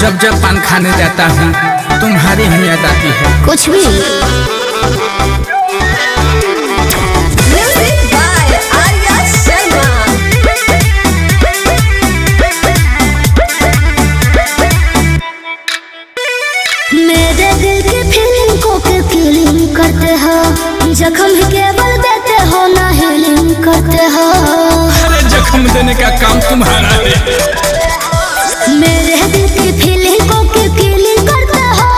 जब जब पान खाने जाता हूँ तुम्हारी ही याद आती है। कुछ भी मेरे दिल की फीलिंग को फीलिंग करते हो, जख्म केवल देते हो ना हीलिंग करते हो। अरे जख्म देने का काम तुम्हारा है। मेरे दिल की फीलिंग को फीलिंग करते हो,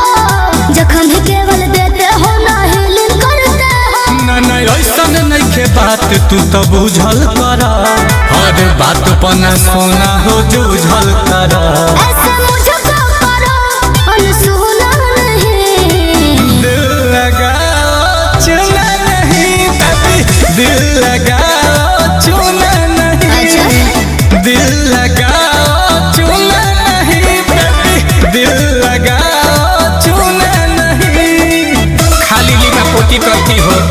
जख्म केवल देते हो ना हीलिंग करते हो। ना ना ऐसा नहीं के बात तू तो बुझल कर, हर बात पना सोना हो जूझल कर। ऐसे मुझको करो अनसुना नहीं, दिल लगाओ चुना नहीं baby, दिल लगाओ चुना नहीं। दिल लगाओ चुना नहीं baby, दिल लगाओ चुना नहीं। खाली लीला पोती करती हो।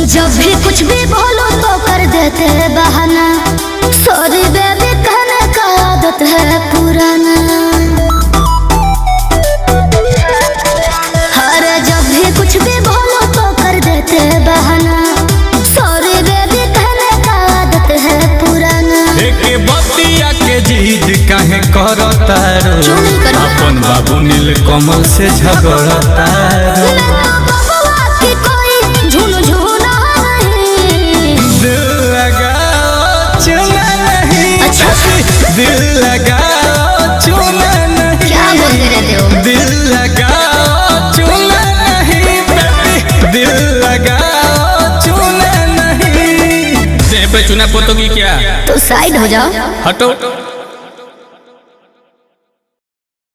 जब भी कुछ भी बोलो तो कर देते बहाना, सॉरी बेबी कहने का आदत है पुराना। अरे जब भी कुछ भी बोलो तो कर देते बहाना, सॉरी बेबी कहने का आदत है पुराना। एक बतिया के जिद काहे करता रो, अपन बाबू नील कमल से झगड़ता रो। दिल लगाओ चुना नहीं, क्या बोलते रहते हो? दिल लगाओ चुना नहीं baby, दिल लगाओ चुना नहीं। चुना पोतोगी क्या? तो साइड हो जाओ। हटो।